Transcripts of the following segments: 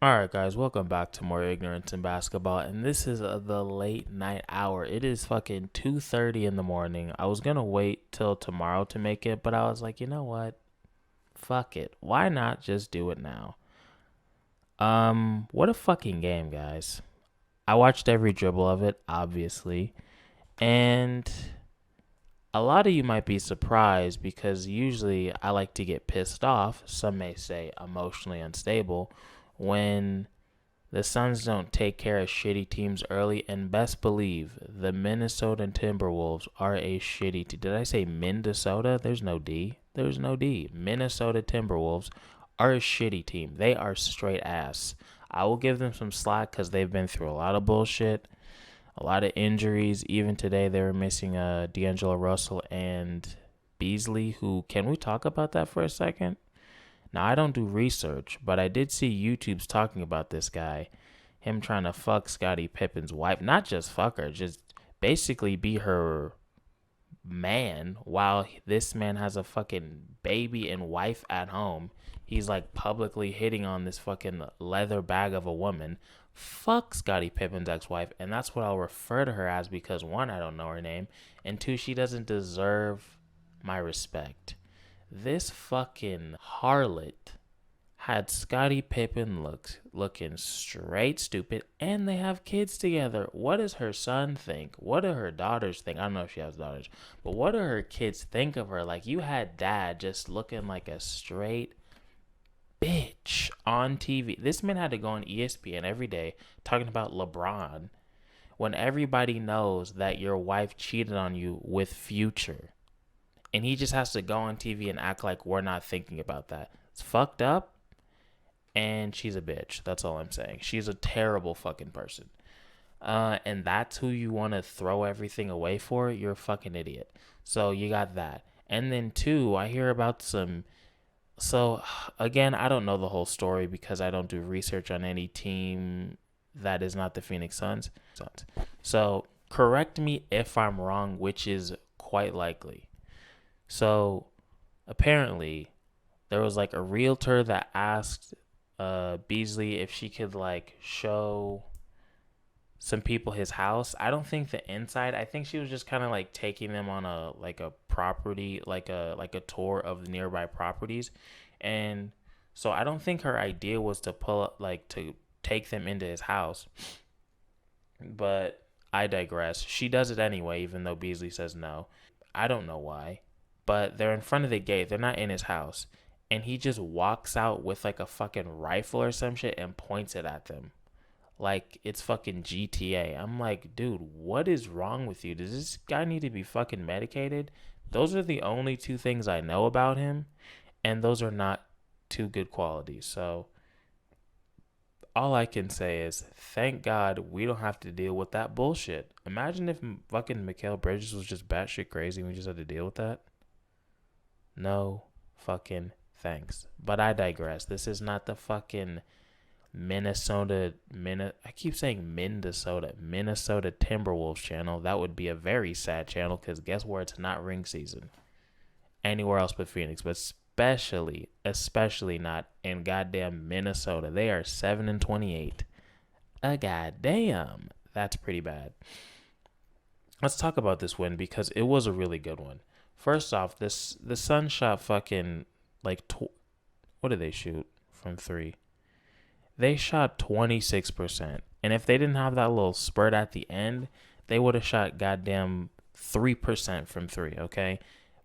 Alright, guys, welcome back to more Ignorance in Basketball. And this is the late night hour. It is fucking 2:30 in the morning. I was gonna wait till tomorrow to make it, but I was like, you know what? Fuck it. Why not just do it now? What a fucking game, guys. I watched every dribble of it, obviously. And a lot of you might be surprised because usually I like to get pissed off, some may say emotionally unstable, when the Suns don't take care of shitty teams early, and best believe the Minnesota Timberwolves are a shitty team. Did I say Minnesota? There's no D. There's no D. Minnesota Timberwolves are a shitty team. They are straight ass. I will give them some slack because they've been through a lot of bullshit, a lot of injuries. Even today, they were missing D'Angelo Russell and Beasley, who, can we talk about that for a second? Now, I don't do research, but I did see YouTube's talking about this guy, him trying to fuck Scottie Pippen's wife. Not just fuck her, just basically be her man while this man has a fucking baby and wife at home. He's like publicly hitting on this fucking leather bag of a woman. Fuck Scottie Pippen's ex-wife, and that's what I'll refer to her as because one, I don't know her name, and two, she doesn't deserve my respect. This fucking harlot had Scottie Pippen looking straight stupid, and they have kids together. What does her son think? What do her daughters think? I don't know if she has daughters, but what do her kids think of her? Like, you had dad just looking like a straight bitch on TV. This man had to go on ESPN every day talking about LeBron when everybody knows that your wife cheated on you with Future. And he just has to go on TV and act like we're not thinking about that. It's fucked up. And she's a bitch. That's all I'm saying. She's a terrible fucking person. And that's who you want to throw everything away for? You're a fucking idiot. So you got that. And then two, I hear about some... So, again, I don't know the whole story because I don't do research on any team that is not the Phoenix Suns. So, correct me if I'm wrong, which is quite likely. So apparently there was like a realtor that asked Beasley if she could like show some people his house. I don't think the inside. I think she was just kind of like taking them on a property, like a tour of the nearby properties. And so I don't think her idea was to pull up like to take them into his house. But I digress. She does it anyway, even though Beasley says no. I don't know why. But they're in front of the gate. They're not in his house. And he just walks out with like a fucking rifle or some shit and points it at them. Like it's fucking GTA. I'm like, dude, what is wrong with you? Does this guy need to be fucking medicated? Those are the only two things I know about him. And those are not two good qualities. So all I can say is thank God we don't have to deal with that bullshit. Imagine if fucking Mikal Bridges was just batshit crazy and we just had to deal with that. No fucking thanks. But I digress. This is not the fucking Minnesota Timberwolves channel. That would be a very sad channel because guess where it's not ring season. Anywhere else but Phoenix, but especially not in goddamn Minnesota. They are 7-28. Goddamn. That's pretty bad. Let's talk about this win because it was a really good one. First off, the Suns shot fucking like what did they shoot from three? They shot 26%, and if they didn't have that little spurt at the end, they would have shot goddamn 3% from three. Okay,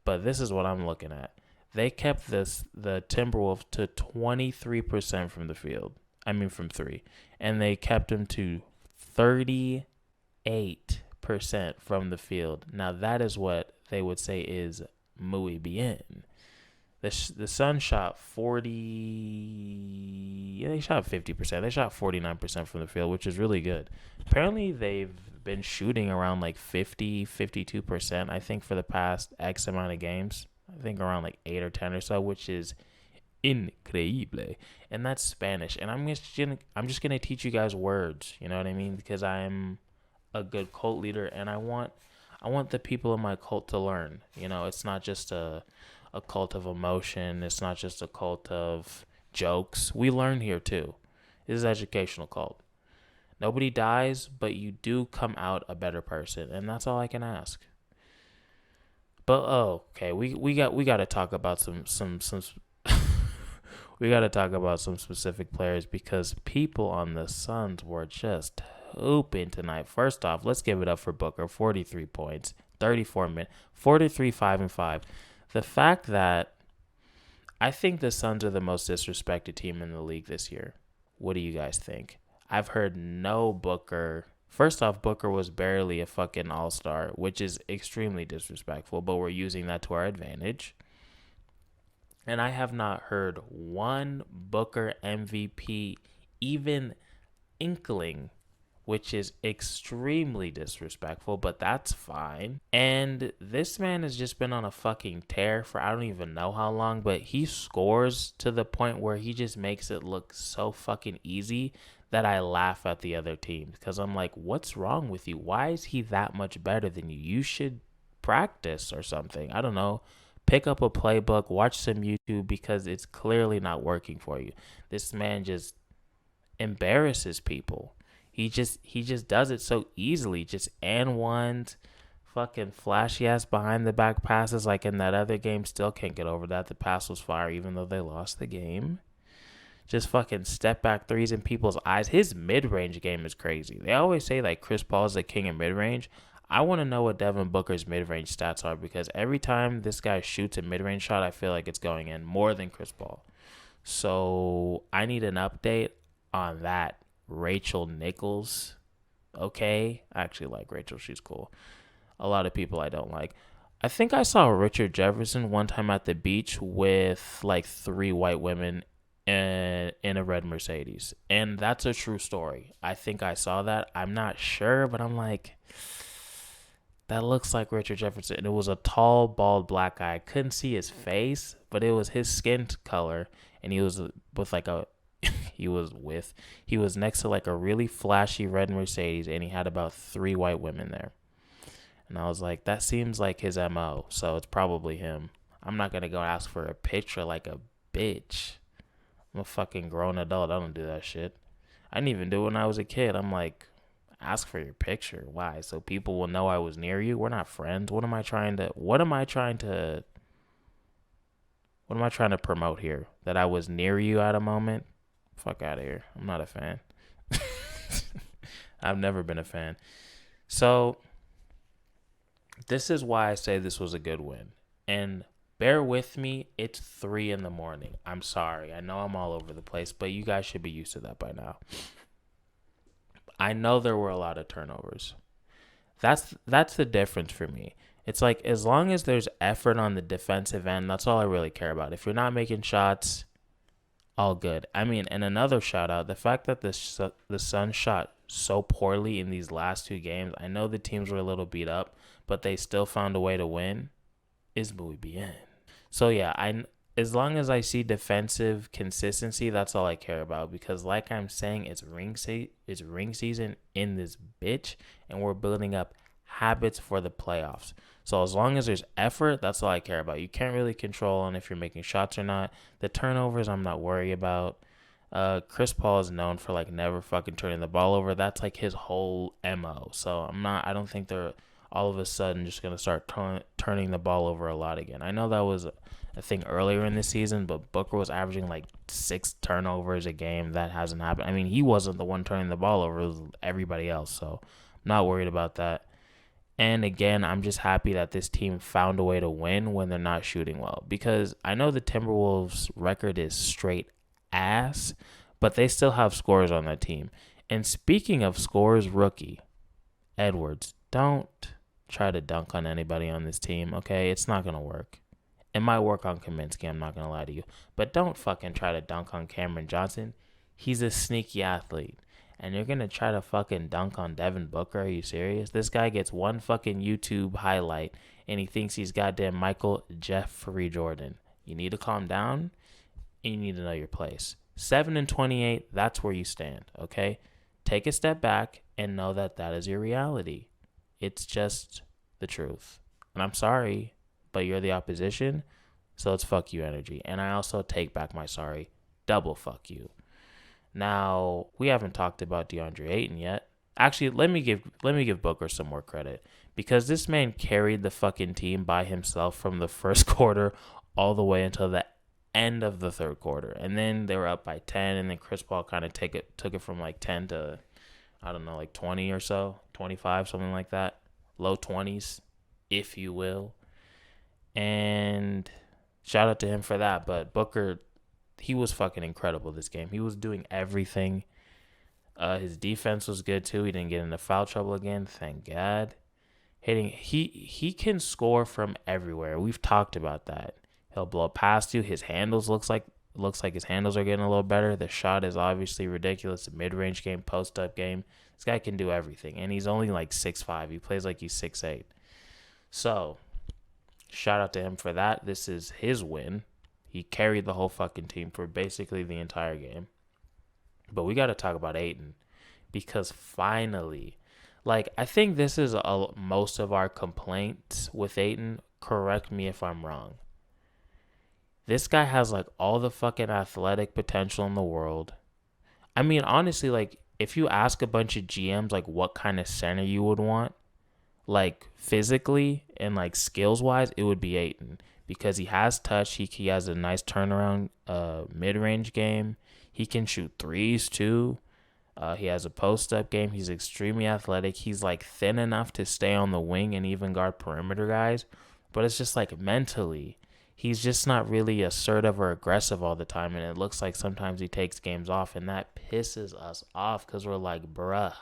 but this is what I'm looking at. They kept the Timberwolves to 23% from the field. I mean from three, and they kept them to 38% from the field. Now that is what they would say is muy bien. The Suns shot 40. Yeah, they shot 50%. They shot 49% from the field, which is really good. Apparently, they've been shooting around like 50, 52%. I think for the past X amount of games. I think around like 8 or 10 or so, which is increíble. And that's Spanish. And I'm just gonna teach you guys words. You know what I mean? Because I'm a good cult leader, and I want the people in my cult to learn. You know, it's not just a cult of emotion. It's not just a cult of jokes. We learn here too. This is educational cult. Nobody dies, but you do come out a better person, and that's all I can ask. But okay, we got to talk about some we got to talk about some specific players because people on the Suns were just hooping tonight. First off, let's give it up for Booker, 43 points, 34 minutes, 43 5 and 5. The fact that I think the Suns are the most disrespected team in the league this year. What do you guys think? I've heard no Booker. First off, Booker was barely a fucking all-star, which is extremely disrespectful, but we're using that to our advantage. And I have not heard one Booker MVP even inkling, which is extremely disrespectful, but that's fine. And this man has just been on a fucking tear for I don't even know how long, but he scores to the point where he just makes it look so fucking easy that I laugh at the other team because I'm like, what's wrong with you? Why is he that much better than you? You should practice or something. I don't know. Pick up a playbook, watch some YouTube because it's clearly not working for you. This man just embarrasses people. He just does it so easily. Just and ones, fucking flashy ass behind the back passes like in that other game. Still can't get over that. The pass was fire even though they lost the game. Just fucking step back threes in people's eyes. His mid-range game is crazy. They always say like Chris Paul is the king of mid-range. I want to know what Devin Booker's mid-range stats are because every time this guy shoots a mid-range shot, I feel like it's going in more than Chris Paul. So I need an update on that. Rachel Nichols. Okay. I actually like Rachel. She's cool. A lot of people I don't like. I think I saw Richard Jefferson one time at the beach with like 3 white women in a red Mercedes. And that's a true story. I think I saw that. I'm not sure, but I'm like, that looks like Richard Jefferson. And it was a tall, bald black guy. I couldn't see his face, but it was his skin color. And he was with like a, he was next to like a really flashy red Mercedes. And he had about 3 white women there. And I was like, that seems like his MO. So it's probably him. I'm not going to go ask for a picture like a bitch. I'm a fucking grown adult. I don't do that shit. I didn't even do it when I was a kid. I'm like, ask for your picture. Why? So people will know I was near you? We're not friends. What am I trying to promote here? That I was near you at a moment? Fuck out of here. I'm not a fan. I've never been a fan. So this is why I say this was a good win. And bear with me, it's 3 a.m. I'm sorry. I know I'm all over the place, but you guys should be used to that by now. I know there were a lot of turnovers. That's the difference for me. It's like as long as there's effort on the defensive end, that's all I really care about. If you're not making shots, all good. I mean, and another shout out, the fact that the Suns shot so poorly in these last 2 games, I know the teams were a little beat up, but they still found a way to win, is muy bien. So yeah, as long as I see defensive consistency, that's all I care about. Because like I'm saying, it's ring season in this bitch, and we're building up habits for the playoffs. So as long as there's effort, that's all I care about. You can't really control on if you're making shots or not. The turnovers, I'm not worried about. Chris Paul is known for like never fucking turning the ball over. That's like his whole MO. So I don't think they're all of a sudden just going to start turning the ball over a lot again. I know that was a thing earlier in the season, but Booker was averaging like 6 turnovers a game. That hasn't happened. I mean, he wasn't the one turning the ball over. It was everybody else. So I'm not worried about that. And again, I'm just happy that this team found a way to win when they're not shooting well. Because I know the Timberwolves' record is straight ass, but they still have scores on that team. And speaking of scores, rookie Edwards, don't try to dunk on anybody on this team, okay? It's not going to work. It might work on Kaminsky, I'm not going to lie to you. But don't fucking try to dunk on Cameron Johnson. He's a sneaky athlete. And you're going to try to fucking dunk on Devin Booker? Are you serious? This guy gets one fucking YouTube highlight, and he thinks he's goddamn Michael Jeffrey Jordan. You need to calm down, and you need to know your place. 7-28, that's where you stand, okay? Take a step back and know that that is your reality. It's just the truth. And I'm sorry, but you're the opposition, so it's fuck you energy. And I also take back my sorry. Double fuck you. Now, we haven't talked about DeAndre Ayton yet. Actually, let me give Booker some more credit because this man carried the fucking team by himself from the first quarter all the way until the end of the third quarter. And then they were up by 10, and then Chris Paul kind of took it from like 10 to, I don't know, like 20 or so, 25, something like that. Low 20s, if you will. And shout out to him for that. But Booker, he was fucking incredible this game. He was doing everything. His defense was good too. He didn't get into foul trouble again, thank God. He can score from everywhere. We've talked about that. He'll blow past you. His handles looks like his handles are getting a little better. The shot is obviously ridiculous. The mid-range game, post-up game. This guy can do everything. And he's only like 6'5". He plays like he's 6'8". So, shout out to him for that. This is his win. He carried the whole fucking team for basically the entire game. But we got to talk about Ayton because finally, like, I think this is most of our complaints with Ayton. Correct me if I'm wrong. This guy has like all the fucking athletic potential in the world. I mean, honestly, like, if you ask a bunch of GMs like what kind of center you would want, like physically and like skills wise, it would be Ayton because he has touch. He has a nice turnaround mid range game. He can shoot threes too. He has a post up game. He's extremely athletic. He's like thin enough to stay on the wing and even guard perimeter guys. But it's just like mentally, he's just not really assertive or aggressive all the time. And it looks like sometimes he takes games off. And that pisses us off because we're like, bruh,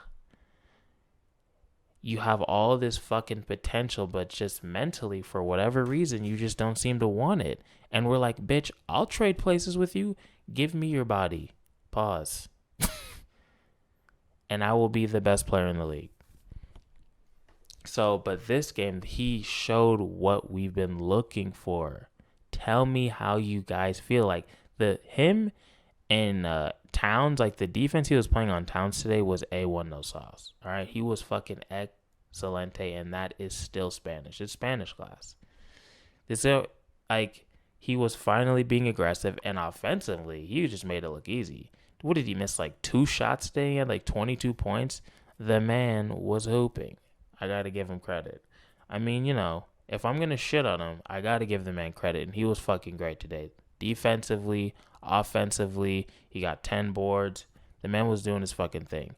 you have all this fucking potential, but just mentally, for whatever reason, you just don't seem to want it. And we're like, bitch, I'll trade places with you. Give me your body. Pause. And I will be the best player in the league. So, but this game, he showed what we've been looking for. Tell me how you guys feel. Like, him and Towns, like the defense he was playing on Towns today was A1 no sauce. All right. He was fucking excelente, and that is still Spanish. It's Spanish class. This is like he was finally being aggressive, and offensively, he just made it look easy. What did he miss? Like 2 shots today? He had like 22 points. The man was hooping. I got to give him credit. I mean, you know, if I'm going to shit on him, I got to give the man credit, and he was fucking great today. Defensively, offensively, he got 10 boards. The man was doing his fucking thing.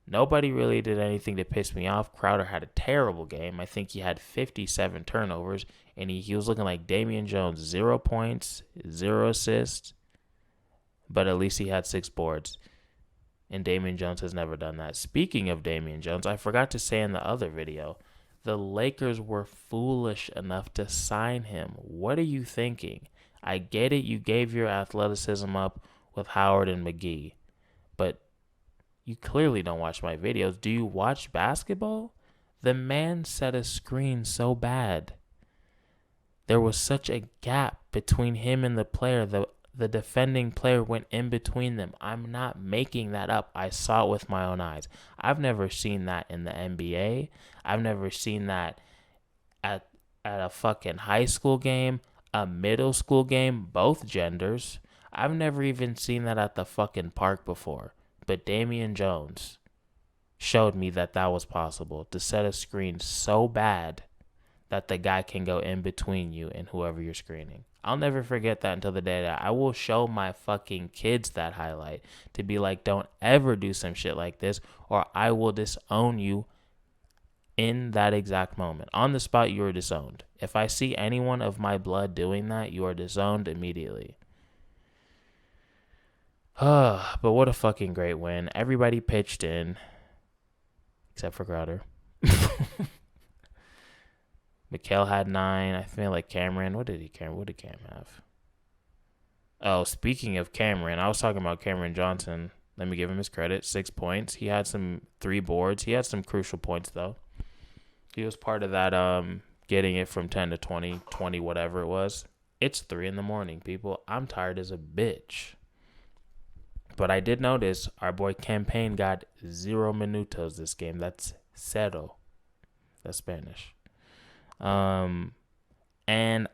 Nobody really did anything to piss me off. Crowder had a terrible game. I think he had 57 turnovers, and he was looking like Damion Jones. 0 points, 0 assists, but at least he had 6 boards. And Damion Jones has never done that. Speaking of Damion Jones, I forgot to say in the other video, the Lakers were foolish enough to sign him. What are you thinking? I get it, you gave your athleticism up with Howard and McGee, but you clearly don't watch my videos. Do you watch basketball? The man set a screen so bad. There was such a gap between him and the player. The defending player went in between them. I'm not making that up. I saw it with my own eyes. I've never seen that in the NBA. I've never seen that at a fucking high school game, a middle school game, both genders. I've never even seen that at the fucking park before. But Damion Jones showed me that was possible, to set a screen so bad that the guy can go in between you and whoever you're screening. I'll never forget that until the day that I will show my fucking kids that highlight to be like, don't ever do some shit like this, or I will disown you in that exact moment. On the spot, you are disowned. If I see anyone of my blood doing that, you are disowned immediately. But what a fucking great win. Everybody pitched in, except for Crowder. Mikal had 9. I feel like Cameron. What did Cam have? Oh, speaking of Cameron, I was talking about Cameron Johnson. Let me give him his credit. 6 points. He had 3 boards. He had some crucial points, though. He was part of that getting it from 10 to 20, 20, whatever it was. It's 3 a.m, people. I'm tired as a bitch. But I did notice our boy Campaign got 0 minutos this game. That's cero. That's Spanish. And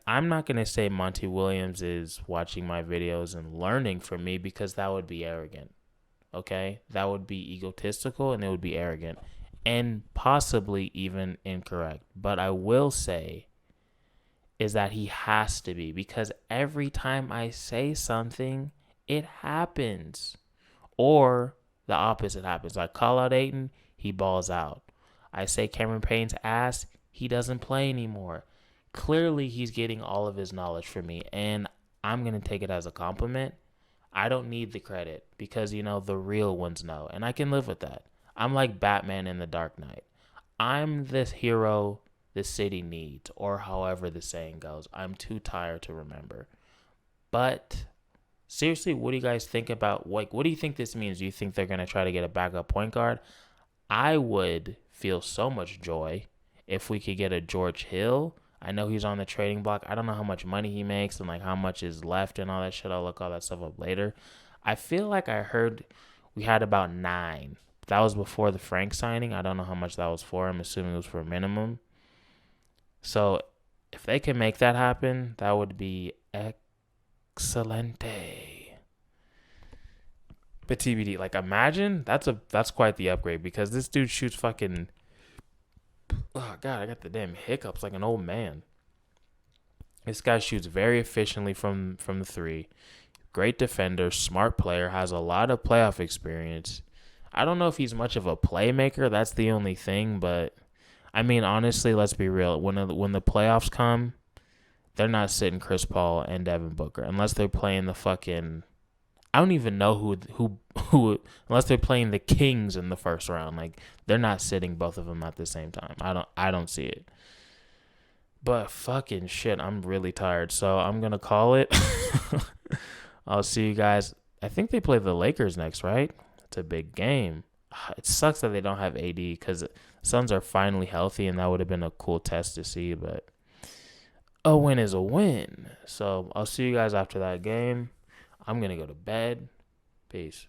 I'm not going to say Monty Williams is watching my videos and learning from me because that would be arrogant. Okay? That would be egotistical and it would be arrogant and possibly even incorrect. But I will say is that he has to be, because every time I say something, it happens. Or the opposite happens. I call out Ayton, he balls out. I say Cameron Payne's ass, he doesn't play anymore. Clearly, he's getting all of his knowledge from me, and I'm going to take it as a compliment. I don't need the credit because, the real ones know, and I can live with that. I'm like Batman in the Dark Knight. I'm the hero the city needs, or however the saying goes. I'm too tired to remember. But seriously, what do you guys think about, what do you think this means? Do you think they're going to try to get a backup point guard? I would feel so much joy if we could get a George Hill. I know he's on the trading block. I don't know how much money he makes and like how much is left and all that shit. I'll look all that stuff up later. I feel like I heard we had about 9. That was before the Frank signing. I don't know how much that was for. I'm assuming it was for a minimum. So if they can make that happen, that would be excelente. But TBD, like imagine that's quite the upgrade because this dude shoots fucking. Oh god, I got the damn hiccups like an old man. This guy shoots very efficiently from the three. Great defender, smart player, has a lot of playoff experience. I don't know if he's much of a playmaker. That's the only thing, but I mean honestly, let's be real. When the playoffs come, they're not sitting Chris Paul and Devin Booker unless they're playing the fucking. I don't even know who unless they're playing the Kings in the first round. Like they're not sitting both of them at the same time. I don't see it. But fucking shit, I'm really tired. So I'm gonna call it. I'll see you guys. I think they play the Lakers next, right? It's a big game. It sucks that they don't have AD because Suns are finally healthy, and that would have been a cool test to see. But a win is a win. So I'll see you guys after that game. I'm going to go to bed. Peace.